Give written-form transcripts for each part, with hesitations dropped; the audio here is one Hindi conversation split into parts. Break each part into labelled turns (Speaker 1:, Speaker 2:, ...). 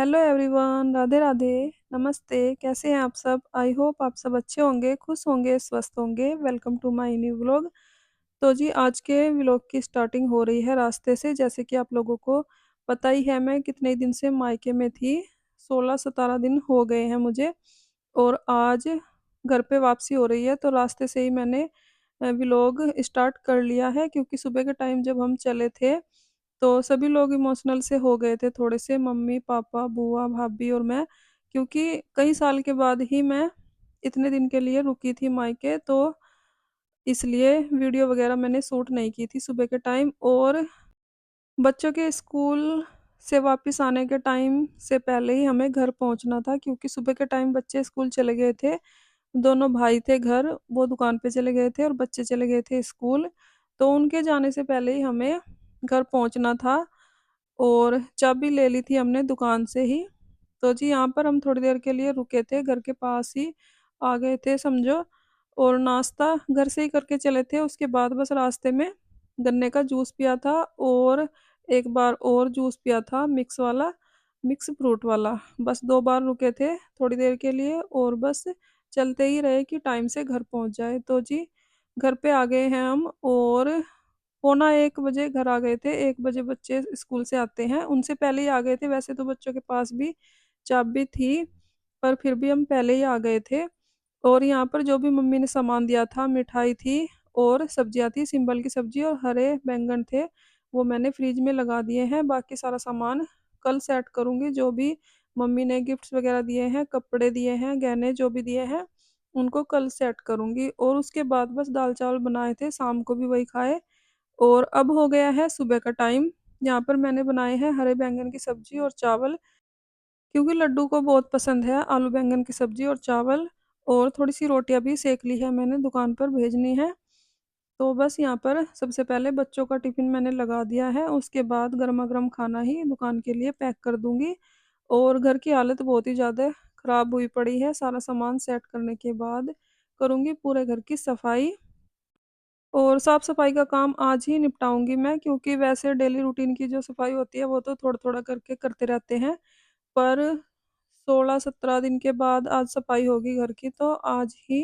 Speaker 1: Hello everyone, Radhe Radhe. नमस्ते, कैसे हैं आप सब? आई होप आप सब अच्छे होंगे, खुश होंगे, स्वस्थ होंगे। Welcome to my new vlog. तो जी आज के व्लॉग की स्टार्टिंग हो रही है रास्ते से। जैसे कि आप लोगों को पता ही है, मैं कितने दिन से मायके में थी। 16-17 दिन हो गए हैं मुझे। और आज घर पे वापसी हो रही है, तो रास्ते से ही मैंने व्लॉग स्टार्ट कर लिया है। क्योंकि सुबह के टाइम जब हम चले थे तो सभी लोग इमोशनल से हो गए थे थोड़े से, मम्मी पापा बुआ भाभी और मैं। क्योंकि कई साल के बाद ही मैं इतने दिन के लिए रुकी थी मायके, तो इसलिए वीडियो वगैरह मैंने शूट नहीं की थी सुबह के टाइम। और बच्चों के स्कूल से वापस आने के टाइम से पहले ही हमें घर पहुंचना था, क्योंकि सुबह के टाइम बच्चे स्कूल चले गए थे। दोनों भाई थे घर, वो दुकान पे चले गए थे और बच्चे चले गए थे स्कूल। तो उनके जाने से पहले ही हमें घर पहुंचना था। और चाबी ले ली थी हमने दुकान से ही। तो जी यहाँ पर हम थोड़ी देर के लिए रुके थे, घर के पास ही आ गए थे समझो। और नाश्ता घर से ही करके चले थे। उसके बाद बस रास्ते में गन्ने का जूस पिया था, और एक बार और जूस पिया था मिक्स वाला, मिक्स फ्रूट वाला। बस 2 बार रुके थे थोड़ी देर के लिए, और बस चलते ही रहे कि टाइम से घर पहुंच जाए। तो जी घर पे आ गए हैं हम। और पौना 1 बजे घर आ गए थे। 1 बजे बच्चे स्कूल से आते हैं, उनसे पहले ही आ गए थे। वैसे तो बच्चों के पास भी चाबी थी, पर फिर भी हम पहले ही आ गए थे। और यहाँ पर जो भी मम्मी ने सामान दिया था, मिठाई थी और सब्जियां थी, सिंपल की सब्जी और हरे बैंगन थे, वो मैंने फ्रिज में लगा दिए हैं। बाकी सारा सामान कल सेट करूंगी। जो भी मम्मी ने गिफ्ट्स वगैरह दिए हैं, कपड़े दिए हैं, गहने जो भी दिए हैं, उनको कल सेट करूंगी। और उसके बाद बस दाल चावल बनाए थे, शाम को भी वही खाए। और अब हो गया है सुबह का टाइम। यहाँ पर मैंने बनाए हैं हरे बैंगन की सब्जी और चावल, क्योंकि लड्डू को बहुत पसंद है आलू बैंगन की सब्जी और चावल। और थोड़ी सी रोटियां भी सेक ली है मैंने, दुकान पर भेजनी है। तो बस यहाँ पर सबसे पहले बच्चों का टिफिन मैंने लगा दिया है, उसके बाद गर्मा गर्म खाना ही दुकान के लिए पैक कर दूंगी। और घर की हालत बहुत ही ज़्यादा ख़राब हुई पड़ी है। सारा सामान सेट करने के बाद करूँगी पूरे घर की सफाई। और साफ सफाई का काम आज ही निपटाऊंगी मैं, क्योंकि वैसे डेली रूटीन की जो सफाई होती है वो तो थोड़ा थोड़ा करके करते रहते हैं। पर 16-17 दिन के बाद आज सफाई होगी घर की, तो आज ही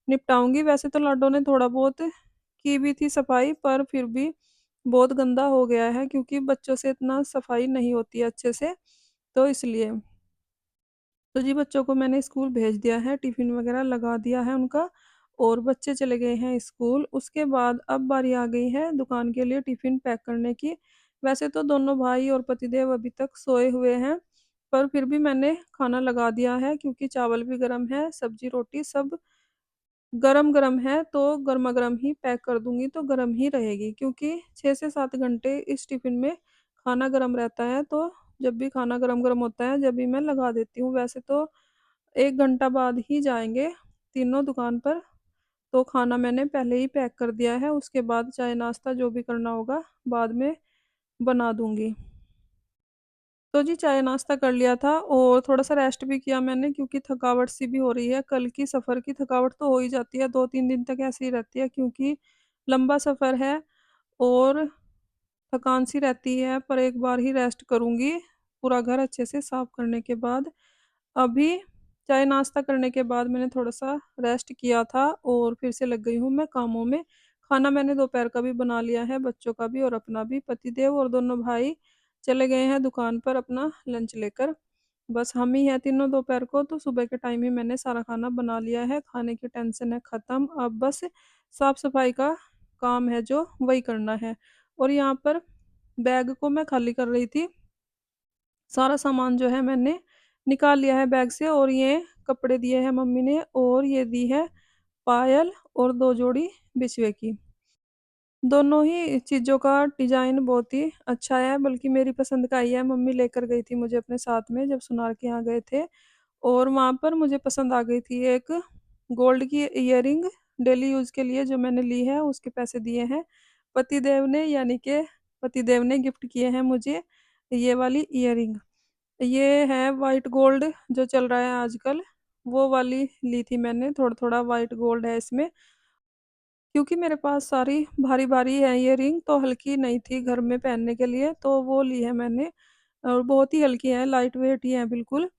Speaker 1: निपटाऊंगी। वैसे तो लाडो ने थोड़ा बहुत की भी थी सफाई, पर फिर भी बहुत गंदा हो गया है, क्योंकि बच्चों से इतना सफाई नहीं होती है अच्छे से, तो इसलिए। तो जी बच्चों को मैंने स्कूल भेज दिया है, टिफिन वगैरह लगा दिया है उनका, और बच्चे चले गए हैं स्कूल। उसके बाद अब बारी आ गई है दुकान के लिए टिफिन पैक करने की। वैसे तो दोनों भाई और पतिदेव अभी तक सोए हुए हैं, पर फिर भी मैंने खाना लगा दिया है, क्योंकि चावल भी गर्म है, सब्जी रोटी सब गरम गरम है, तो गर्मा गर्म ही पैक कर दूंगी, तो गर्म ही रहेगी। क्योंकि 6 से 7 घंटे इस टिफिन में खाना गर्म रहता है, तो जब भी खाना गरम गरम होता है जब भी मैं लगा देती हूँ। वैसे तो 1 घंटा बाद ही जाएंगे तीनों दुकान पर, तो खाना मैंने पहले ही पैक कर दिया है। उसके बाद चाय नाश्ता जो भी करना होगा बाद में बना दूंगी। तो जी चाय नाश्ता कर लिया था, और थोड़ा सा रेस्ट भी किया मैंने, क्योंकि थकावट सी भी हो रही है। कल की सफ़र की थकावट तो हो ही जाती है, 2-3 दिन तक ऐसी ही रहती है, क्योंकि लंबा सफ़र है और थकान सी रहती है। पर एक बार ही रेस्ट करूंगी पूरा घर अच्छे से साफ करने के बाद। अभी चाय नाश्ता करने के बाद मैंने थोड़ा सा रेस्ट किया था, और फिर से लग गई हूँ मैं कामों में। खाना मैंने दोपहर का भी बना लिया है, बच्चों का भी और अपना भी। पतिदेव और दोनों भाई चले गए हैं दुकान पर अपना लंच लेकर। बस हम ही हैं तीनों दोपहर को, तो सुबह के टाइम ही मैंने सारा खाना बना लिया है। खाने की टेंशन है ख़त्म, अब बस साफ सफाई का काम है जो वही करना है। और यहाँ पर बैग को मैं खाली कर रही थी। सारा सामान जो है मैंने निकाल लिया है बैग से। और ये कपड़े दिए हैं मम्मी ने, और ये दी है पायल और 2 जोड़ी बिछुए की। दोनों ही चीज़ों का डिजाइन बहुत ही अच्छा है, बल्कि मेरी पसंद का ही है। मम्मी लेकर गई थी मुझे अपने साथ में जब सुनार के यहाँ गए थे, और वहाँ पर मुझे पसंद आ गई थी एक गोल्ड की इयररिंग। डेली यूज के लिए जो मैंने ली है उसके पैसे दिए हैं पतिदेव ने, यानी कि पतिदेव ने गिफ्ट किए हैं मुझे ये वाली इयररिंग। ये है वाइट गोल्ड जो चल रहा है आजकल, वो वाली ली थी मैंने। थोड़ा थोड़ा वाइट गोल्ड है इसमें, क्योंकि मेरे पास सारी भारी भारी है ये रिंग, तो हल्की नहीं थी घर में पहनने के लिए, तो वो ली है मैंने। और बहुत ही हल्की हैं, लाइट वेट ही हैं बिल्कुल।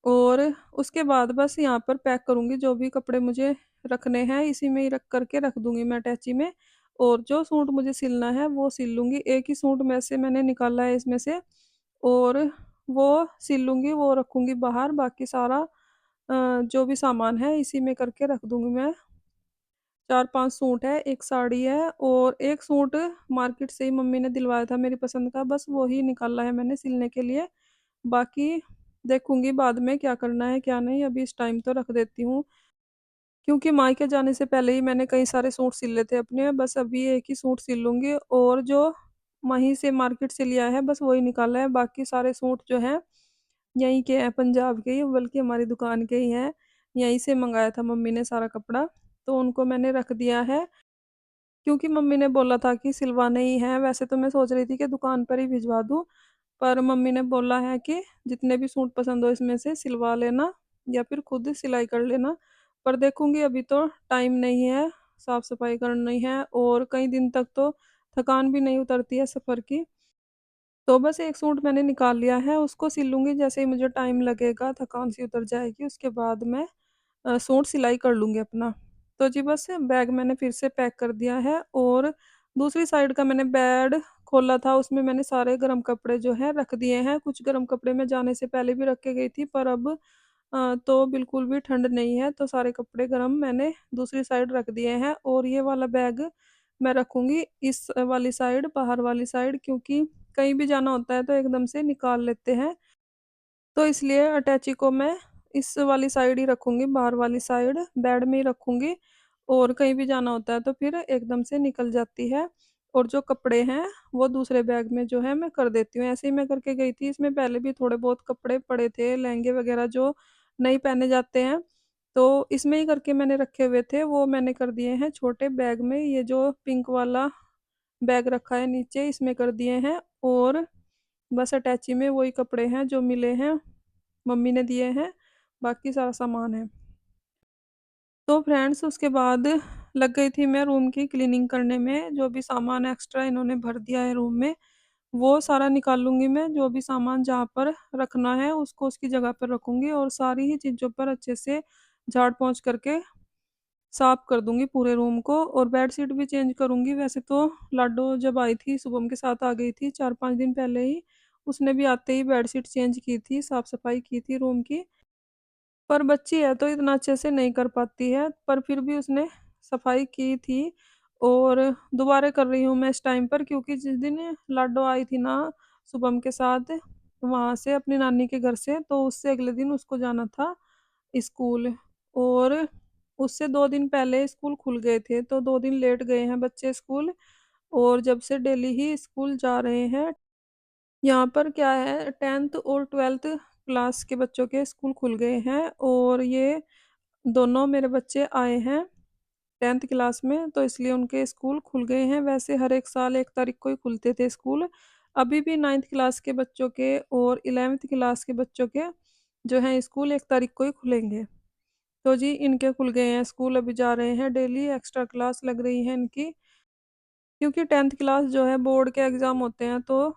Speaker 1: और उसके बाद बस यहाँ पर पैक करूँगी जो भी कपड़े मुझे रखने हैं, इसी में ही रख कर के रख दूँगी मैं अटैची में। और जो सूट मुझे सिलना है वो सिल लूँगी। एक ही सूट में से मैंने निकाला है इसमें से, और वो सिल लूँगी, वो रखूँगी बाहर। बाकी सारा जो भी सामान है इसी में करके रख दूँगी मैं। 4-5 सूट है, 1 साड़ी है और 1 सूट मार्केट से ही मम्मी ने दिलवाया था मेरी पसंद का, बस वो ही निकाला है मैंने सिलने के लिए। बाकी देखूँगी बाद में क्या करना है क्या नहीं, अभी इस टाइम तो रख देती हूँ। क्योंकि मायके जाने से पहले ही मैंने कई सारे सूट सिल लिए थे अपने, बस अभी एक ही सूट सिल लूँगी। और जो वहीं से मार्केट से लिया है बस वही निकाला है। बाकी सारे सूट जो हैं यहीं के हैं, पंजाब के ही, बल्कि हमारी दुकान के ही हैं। यहीं से मँगाया था मम्मी ने सारा कपड़ा, तो उनको मैंने रख दिया है। क्योंकि मम्मी ने बोला था कि सिलवाने ही हैं, वैसे तो मैं सोच रही थी कि दुकान पर ही भिजवा दूँ, पर मम्मी ने बोला है कि जितने भी सूट पसंद हो इसमें से सिलवा लेना या फिर खुद सिलाई कर लेना। पर देखूँगी, अभी तो टाइम नहीं है, साफ-सफाई करनी है और कई दिन तक तो थकान भी नहीं उतरती है सफ़र की। तो बस एक सूट मैंने निकाल लिया है, उसको सिल लूँगी जैसे ही मुझे टाइम लगेगा, थकान सी उतर जाएगी, उसके बाद मैं सूट सिलाई कर लूँगी अपना। तो जी बस बैग मैंने फिर से पैक कर दिया है, और दूसरी साइड का मैंने बेड खोला था, उसमें मैंने सारे गरम कपड़े जो हैं रख दिए हैं। कुछ गरम कपड़े मैं जाने से पहले भी रख के गई थी, पर अब तो बिल्कुल भी ठंड नहीं है, तो सारे कपड़े गरम मैंने दूसरी साइड रख दिए हैं। और ये वाला बैग मैं रखूँगी इस वाली साइड, बाहर वाली साइड, क्योंकि कहीं भी जाना होता है तो एकदम से निकाल लेते हैं। तो इसलिए अटैची को मैं इस वाली साइड ही रखूँगी, बाहर वाली साइड, बेड में ही रखूँगी। और कहीं भी जाना होता है तो फिर एकदम से निकल जाती है। और जो कपड़े हैं, वो दूसरे बैग में जो है मैं कर देती हूँ। ऐसे ही मैं करके गई थी, इसमें पहले भी थोड़े बहुत कपड़े पड़े थे, लहंगे वगैरह जो नहीं पहने जाते हैं, तो इसमें ही करके मैंने रखे हुए थे, वो मैंने कर दिए हैं छोटे बैग में। ये जो पिंक वाला बैग रखा है नीचे, इसमें कर दिए हैं। और बस अटैची में वही कपड़े हैं जो मिले हैं, मम्मी ने दिए हैं, बाकी सारा सामान है। तो फ्रेंड्स उसके बाद लग गई थी मैं रूम की क्लीनिंग करने में, जो भी सामान एक्स्ट्रा इन्होंने भर दिया है रूम में, वो सारा निकाल लूँगी मैं। जो भी सामान जहाँ पर रखना है उसको उसकी जगह पर रखूँगी, और सारी ही चीज़ों पर अच्छे से झाड़-पोंछ करके साफ कर दूँगी पूरे रूम को। और बेडशीट भी चेंज करूँगी। वैसे तो लाडो जब आई थी, शुभम के साथ आ गई थी 4-5 दिन पहले ही, उसने भी आते ही बेडशीट चेंज की थी, साफ-सफाई की थी रूम की। पर बच्ची है तो इतना अच्छे से नहीं कर पाती है, पर फिर भी उसने सफाई की थी। और दोबारा कर रही हूँ मैं इस टाइम पर, क्योंकि जिस दिन लाडो आई थी ना शुभम के साथ वहाँ से, अपनी नानी के घर से, तो उससे अगले दिन उसको जाना था स्कूल। और उससे 2 दिन पहले स्कूल खुल गए थे, तो 2 दिन लेट गए हैं बच्चे स्कूल। और जब से डेली ही स्कूल जा रहे हैं। यहाँ पर क्या है, 10th और 12th क्लास के बच्चों के स्कूल खुल गए हैं, और ये दोनों मेरे बच्चे आए हैं 10th क्लास में, तो इसलिए उनके स्कूल खुल गए हैं। वैसे हर एक साल 1 तारीख को ही खुलते थे स्कूल। अभी भी 9th क्लास के बच्चों के और 11th क्लास के बच्चों के जो हैं स्कूल 1 तारीख को ही खुलेंगे। तो जी इनके खुल गए हैं स्कूल, अभी जा रहे हैं, डेली एक्स्ट्रा क्लास लग रही है इनकी। क्योंकि 10th क्लास जो है बोर्ड के एग्ज़ाम होते हैं, तो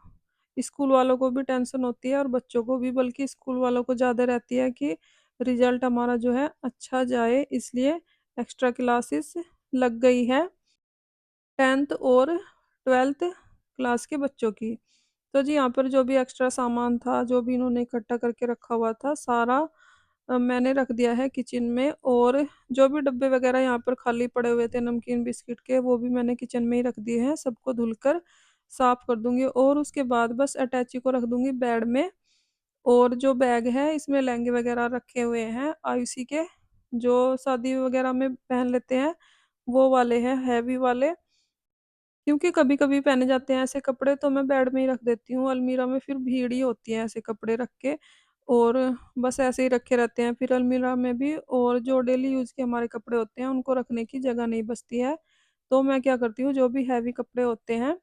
Speaker 1: स्कूल वालों को भी टेंशन होती है और बच्चों को भी, बल्कि स्कूल वालों को ज़्यादा रहती है कि रिज़ल्ट हमारा जो है अच्छा जाए, इसलिए एक्स्ट्रा क्लासेस लग गई है 10th और 12th क्लास के बच्चों की। तो जी यहाँ पर जो भी एक्स्ट्रा सामान था, जो भी इन्होंने इकट्ठा करके रखा हुआ था, सारा मैंने रख दिया है किचन में। और जो भी डब्बे वगैरह यहाँ पर खाली पड़े हुए थे नमकीन बिस्किट के, वो भी मैंने किचन में ही रख दिए हैं, सबको धुलकर साफ कर दूंगी। और उसके बाद बस अटैची को रख दूंगी बेड में। और जो बैग है इसमें लहंगे वगैरह रखे हुए हैं आयुषी के, जो शादी वगैरह में पहन लेते हैं, वो वाले हैं, हैवी वाले। क्योंकि कभी-कभी पहने जाते हैं ऐसे कपड़े, तो मैं बेड में ही रख देती हूँ, अलमीरा में फिर भीड़ ही होती है ऐसे कपड़े रख के। और बस ऐसे ही रखे रहते हैं फिर अलमीरा में भी, और जो डेली यूज़ के हमारे कपड़े होते हैं उनको रखने की जगह नहीं बचती है। तो मैं क्या करती हूँ, जो भी हैवी कपड़े होते हैं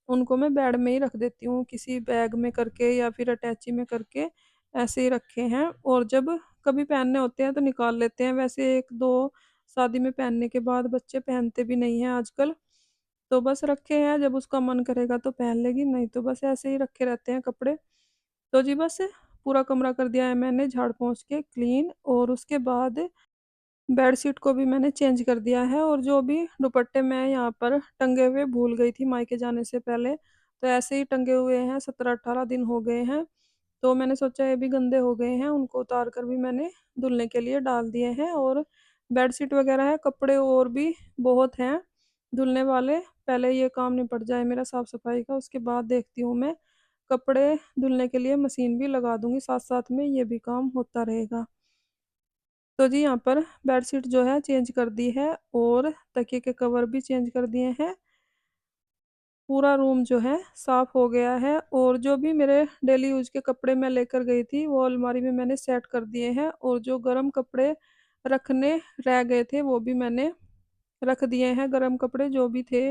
Speaker 1: उनको मैं बेड में ही रख देती हूँ, किसी बैग में करके या फिर अटैची में करके, ऐसे ही रखे हैं। और जब कभी पहनने होते हैं तो निकाल लेते हैं। वैसे 1-2 शादी में पहनने के बाद बच्चे पहनते भी नहीं हैं आजकल। तो बस रखे हैं, जब उसका मन करेगा तो पहन लेगी, नहीं तो बस ऐसे ही रखे रहते हैं कपड़े। तो जी बस पूरा कमरा कर दिया है मैंने झाड़ पोंछ के क्लीन, और उसके बाद बेडशीट को भी मैंने चेंज कर दिया है, और जो भी दुपट्टे मैं यहाँ पर टंगे हुए भूल गई थी मायके जाने से पहले, तो ऐसे ही टंगे हुए हैं, 17-18 दिन हो गए हैं। तो मैंने सोचा ये भी गंदे हो गए हैं, उनको उतार कर भी मैंने धुलने के लिए डाल दिए हैं, और बेडशीट वगैरह है, कपड़े और भी बहुत हैं धुलने वाले। पहले ये काम निपट जाए मेरा साफ-सफाई का, उसके बाद देखती हूँ मैं कपड़े धुलने के लिए मशीन भी लगा दूँगी, साथ-साथ में ये भी काम होता रहेगा। तो जी यहाँ पर बेडशीट जो है चेंज कर दी है, और तकिए के कवर भी चेंज कर दिए हैं। पूरा रूम जो है साफ हो गया है, और जो भी मेरे डेली यूज़ के कपड़े मैं लेकर गई थी वो अलमारी में मैंने सेट कर दिए हैं, और जो गरम कपड़े रखने रह गए थे वो भी मैंने रख दिए हैं। गरम कपड़े जो भी थे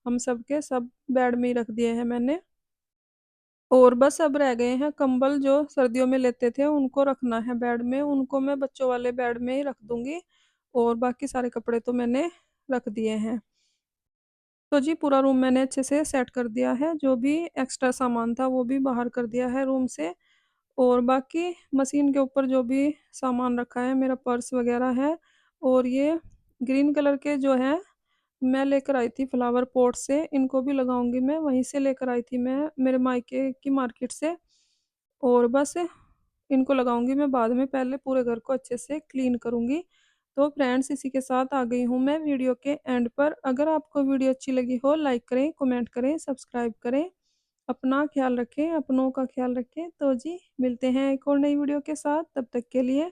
Speaker 1: हम सबके सब बेड में ही रख दिए हैं मैंने। और बस अब रह गए हैं कंबल जो सर्दियों में लेते थे उनको रखना है बेड में, उनको मैं बच्चों वाले बेड में ही रख दूँगी, और बाकी सारे कपड़े तो मैंने रख दिए हैं। तो जी पूरा रूम मैंने अच्छे से सेट कर दिया है, जो भी एक्स्ट्रा सामान था वो भी बाहर कर दिया है रूम से, और बाकी मशीन के ऊपर जो भी सामान रखा है, मेरा पर्स वग़ैरह है, और ये ग्रीन कलर के जो हैं मैं लेकर आई थी फ्लावर पॉट से, इनको भी लगाऊँगी मैं, वहीं से लेकर आई थी मैं मेरे मायके की मार्केट से। और बस इनको लगाऊँगी मैं बाद में, पहले पूरे घर को अच्छे से क्लीन करूँगी। तो फ्रेंड्स इसी के साथ आ गई हूँ मैं वीडियो के एंड पर। अगर आपको वीडियो अच्छी लगी हो लाइक करें, कमेंट करें, सब्सक्राइब करें। अपना ख़्याल रखें, अपनों का ख़्याल रखें। तो जी मिलते हैं एक और नई वीडियो के साथ, तब तक के लिए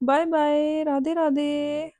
Speaker 1: बाय बाय, राधे राधे।